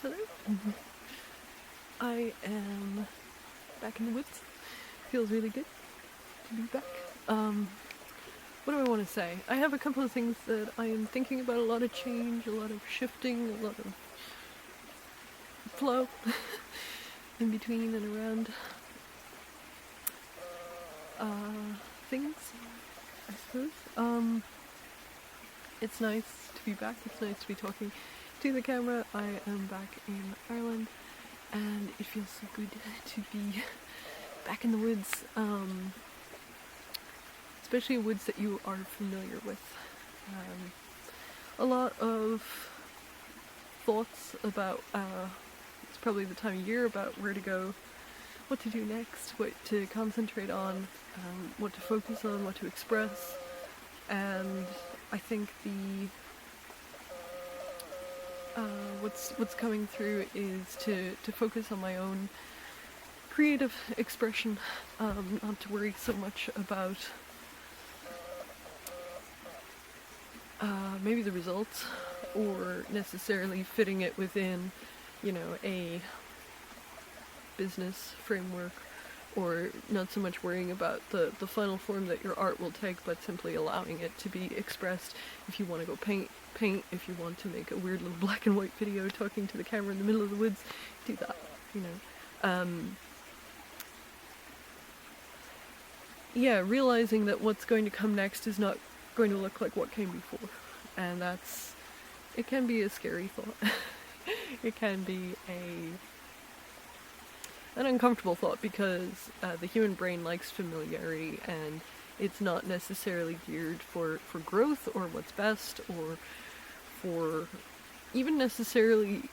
Hello. I am back in the woods. Feels really good to be back. What do I want to say? I have a couple of things that I am thinking about, a lot of change, a lot of shifting, a lot of flow in between and around things, I suppose. It's nice to be back. It's nice to be talking to the camera. I am back in Ireland and it feels so good to be back in the woods, especially woods that you are familiar with. A lot of thoughts about, it's probably the time of year, about where to go, what to do next, what to concentrate on, what to focus on, what to express. And I think what's coming through is to focus on my own creative expression, not to worry so much about maybe the results or necessarily fitting it within, a business framework, or not so much worrying about the final form that your art will take, but simply allowing it to be expressed. If you want to go paint. If you want to make a weird little black and white video talking to the camera in the middle of the woods, do that, realizing that what's going to come next is not going to look like what came before. And it can be a scary thought. It can be an uncomfortable thought, because the human brain likes familiarity, and it's not necessarily geared for growth or what's best, or for even necessarily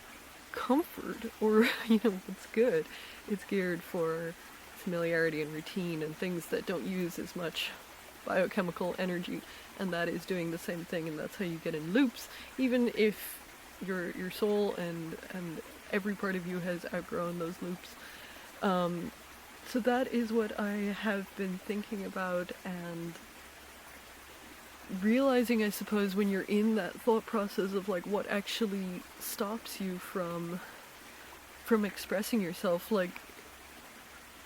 comfort or what's good. It's geared for familiarity and routine and things that don't use as much biochemical energy, and that is doing the same thing, and that's how you get in loops, even if your soul and every part of you has outgrown those loops. So that is what I have been thinking about, and realizing, I suppose, when you're in that thought process of like what actually stops you from expressing yourself. Like,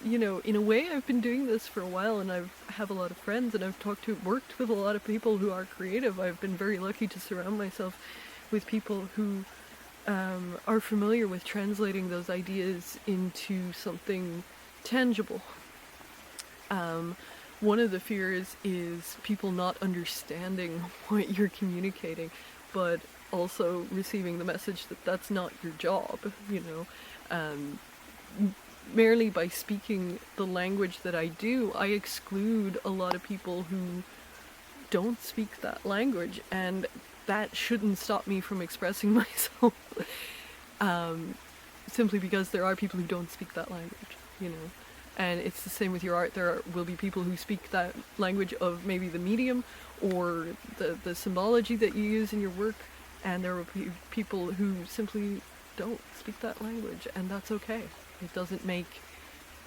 in a way, I've been doing this for a while, and I have a lot of friends, and I've worked with a lot of people who are creative. I've been very lucky to surround myself with people who are familiar with translating those ideas into something tangible. One of the fears is people not understanding what you're communicating, but also receiving the message that that's not your job, merely by speaking the language that I do, I exclude a lot of people who don't speak that language, and that shouldn't stop me from expressing myself. Simply because there are people who don't speak that language, And it's the same with your art. There will be people who speak that language of maybe the medium or the symbology that you use in your work, and there will be people who simply don't speak that language, and that's okay. It doesn't make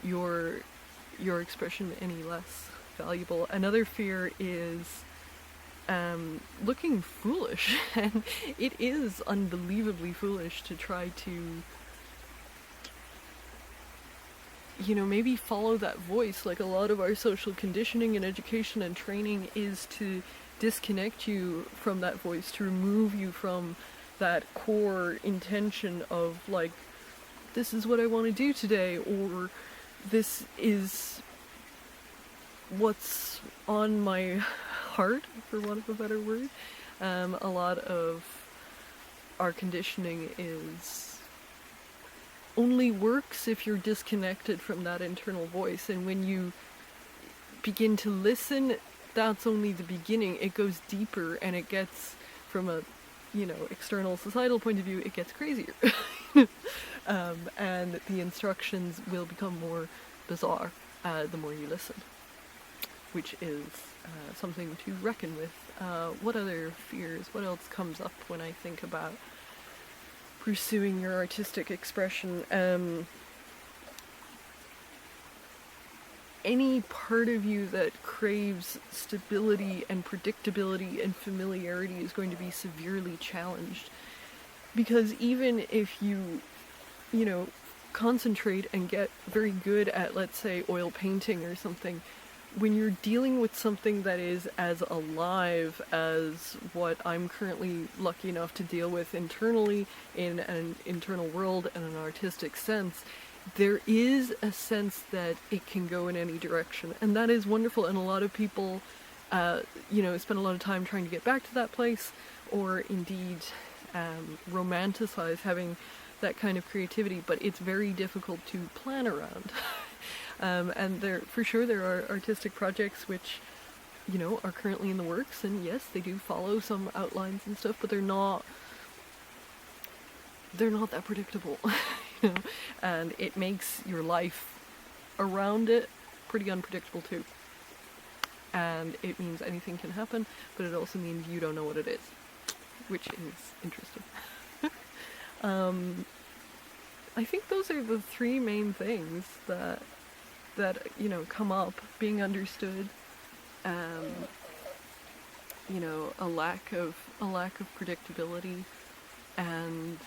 your expression any less valuable. Another fear is looking foolish, and it is unbelievably foolish to try to maybe follow that voice. Like, a lot of our social conditioning and education and training is to disconnect you from that voice, to remove you from that core intention of like, this is what I want to do today, or this is what's on my heart, for want of a better word. A lot of our conditioning only works if you're disconnected from that internal voice, and when you begin to listen, that's only the beginning. It goes deeper, and it gets, from a external societal point of view, it gets crazier. And the instructions will become more bizarre the more you listen, which is something to reckon with. What other fears? What else comes up when I think about pursuing your artistic expression? Any part of you that craves stability and predictability and familiarity is going to be severely challenged. Because even if you you know, concentrate and get very good at, let's say, oil painting or something, when you're dealing with something that is as alive as what I'm currently lucky enough to deal with internally in an internal world and an artistic sense, there is a sense that it can go in any direction. And that is wonderful. And a lot of people, spend a lot of time trying to get back to that place, or indeed romanticize having that kind of creativity, but it's very difficult to plan around. And for sure there are artistic projects which, are currently in the works, and yes, they do follow some outlines and stuff, but they're not that predictable, and it makes your life around it pretty unpredictable too. And it means anything can happen, but it also means you don't know what it is, which is interesting. I think those are the three main things that come up: being understood, a lack of predictability, and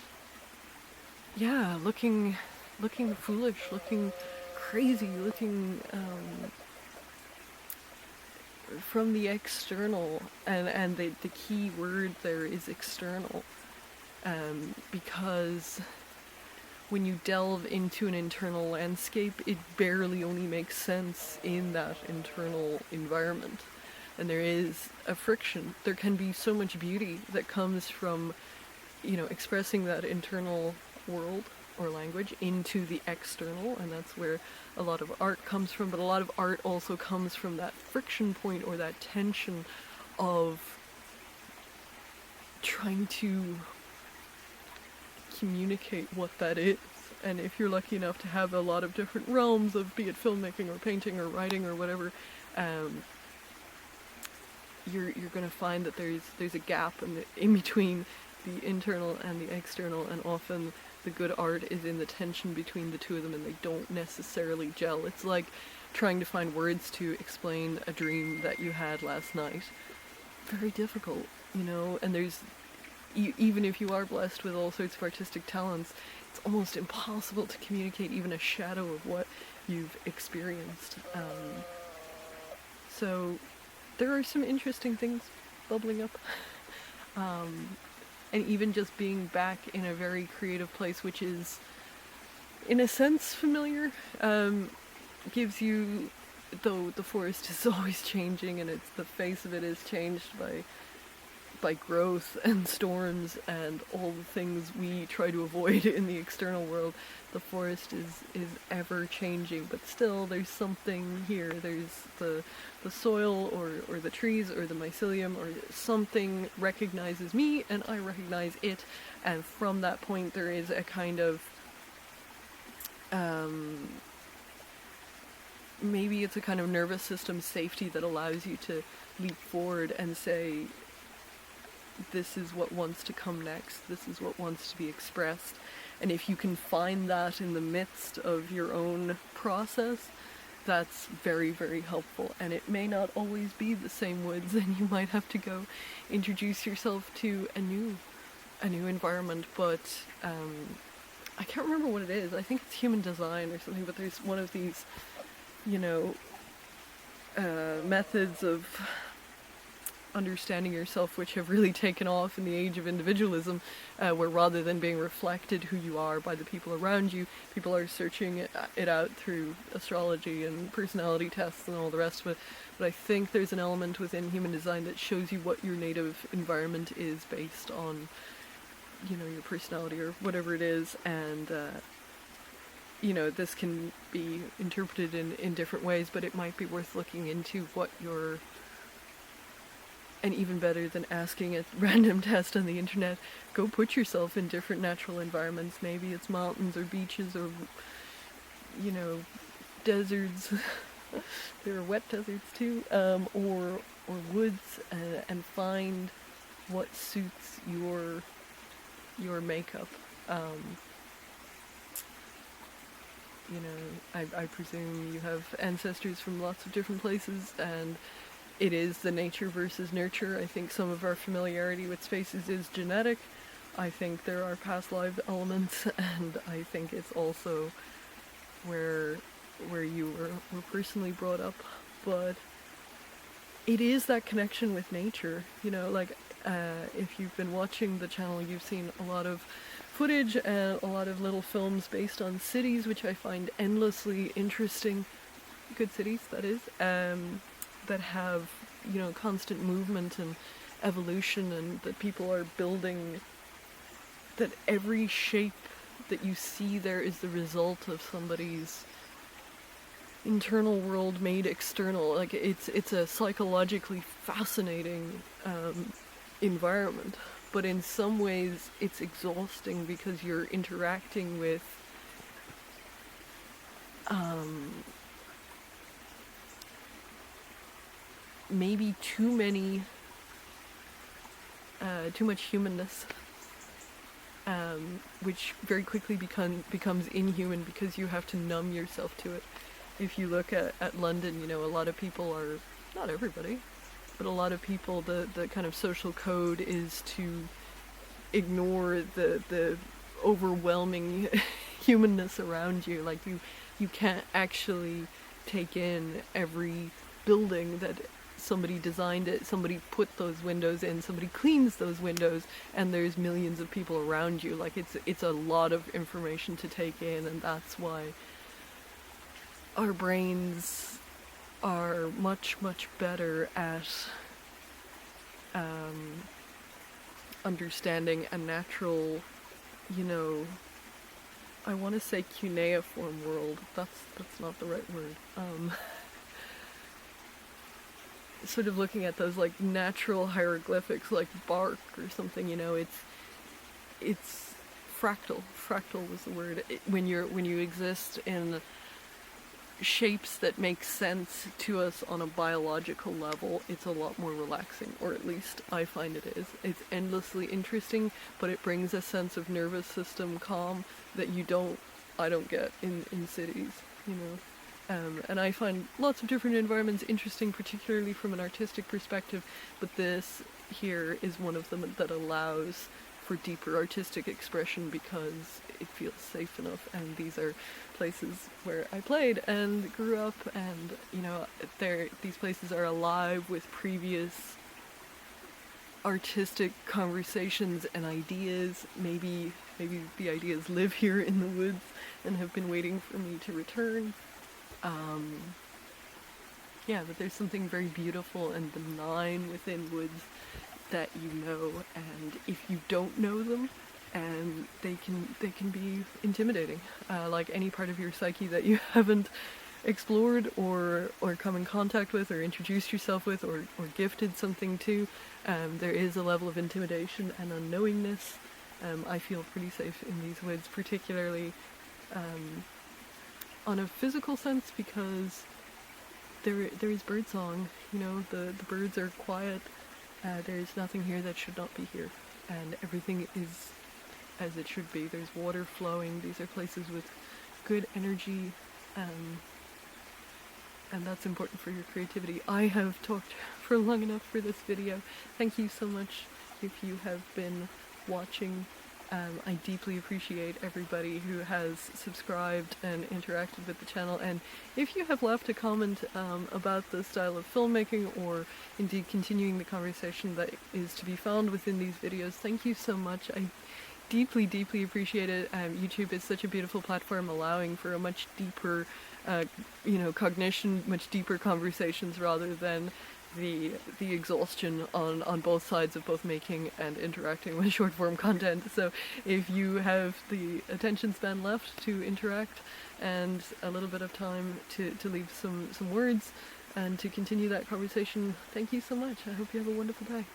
looking foolish, looking crazy, looking from the external, and the key word there is external, because when you delve into an internal landscape, it barely only makes sense in that internal environment. And there is a friction. There can be so much beauty that comes from, expressing that internal world or language into the external, and that's where a lot of art comes from. But a lot of art also comes from that friction point, or that tension of trying to communicate what that is. And if you're lucky enough to have a lot of different realms of, be it filmmaking or painting or writing or whatever, you're going to find that there's a gap in between the internal and the external, and often the good art is in the tension between the two of them, and they don't necessarily gel. It's like trying to find words to explain a dream that you had last night. Very difficult, and there's, even if you are blessed with all sorts of artistic talents, it's almost impossible to communicate even a shadow of what you've experienced. So there are some interesting things bubbling up. And even just being back in a very creative place, which is, in a sense, familiar, gives you, though the forest is always changing, and the face of it is changed by growth and storms and all the things we try to avoid in the external world. The forest is ever changing, but still there's something here. There's the soil or the trees or the mycelium or something recognizes me and I recognize it, and from that point there is a kind of maybe it's a kind of nervous system safety that allows you to leap forward and say, this is what wants to come next, this is what wants to be expressed. And if you can find that in the midst of your own process, that's very, very helpful. And it may not always be the same woods, and you might have to go introduce yourself to a new environment. But I can't remember what it is. I think it's human design or something, but there's one of these, methods of understanding yourself which have really taken off in the age of individualism, where rather than being reflected who you are by the people around you, people are searching it out through astrology and personality tests and all the rest of it. But I think there's an element within human design that shows you what your native environment is based on, your personality or whatever it is. And this can be interpreted in different ways, but it might be worth looking into what your, and even better than asking a random test on the internet, go put yourself in different natural environments. Maybe it's mountains or beaches or, deserts. There are wet deserts too, or woods, and find what suits your makeup. I presume you have ancestors from lots of different places, and it is the nature versus nurture. I think some of our familiarity with spaces is genetic, I think there are past life elements, and I think it's also where you were personally brought up, but it is that connection with nature, you know, like if you've been watching the channel, you've seen a lot of footage and a lot of little films based on cities, which I find endlessly interesting. Good cities, that is, that have, you know, constant movement and evolution, and that people are building, that every shape that you see there is the result of somebody's internal world made external. Like it's a psychologically fascinating environment, but in some ways it's exhausting because you're interacting with maybe too much humanness, which very quickly becomes inhuman because you have to numb yourself to it. If you look at London, you know, a lot of people are, not everybody, but a lot of people, the kind of social code is to ignore the overwhelming humanness around you. Like you can't actually take in every building that somebody designed it, somebody put those windows in, somebody cleans those windows, and there's millions of people around you. Like it's a lot of information to take in, and that's why our brains are much, much better at understanding a natural, you know, I want to say cuneiform world. That's not the right word. Sort of looking at those like natural hieroglyphics, like bark or something. You know, it's fractal. Fractal was the word. When you exist in shapes that make sense to us on a biological level, it's a lot more relaxing, or at least I find it is. It's endlessly interesting, but it brings a sense of nervous system calm that I don't get in cities, you know. And I find lots of different environments interesting, particularly from an artistic perspective, but this here is one of them that allows for deeper artistic expression because it feels safe enough, and these are places where I played and grew up, and you know, these places are alive with previous artistic conversations and ideas. Maybe the ideas live here in the woods and have been waiting for me to return. Yeah, but there's something very beautiful and benign within woods that you know, and if you don't know them, and they can be intimidating, like any part of your psyche that you haven't explored or come in contact with or introduced yourself with or gifted something to. There is a level of intimidation and unknowingness. I feel pretty safe in these woods, particularly on a physical sense, because there is birdsong. You know, the birds are quiet. There's nothing here that should not be here, and everything is as it should be. There's water flowing. These are places with good energy, and that's important for your creativity. I have talked for long enough for this video. Thank you so much if you have been watching. I deeply appreciate everybody who has subscribed and interacted with the channel, and if you have left a comment about the style of filmmaking, or indeed continuing the conversation that is to be found within these videos, thank you so much. I deeply, deeply appreciate it. YouTube is such a beautiful platform, allowing for a much deeper, you know, cognition, much deeper conversations, rather than the exhaustion on both sides of both making and interacting with short form content. So if you have the attention span left to interact and a little bit of time to leave some words and to continue that conversation, thank you so much. I hope you have a wonderful day.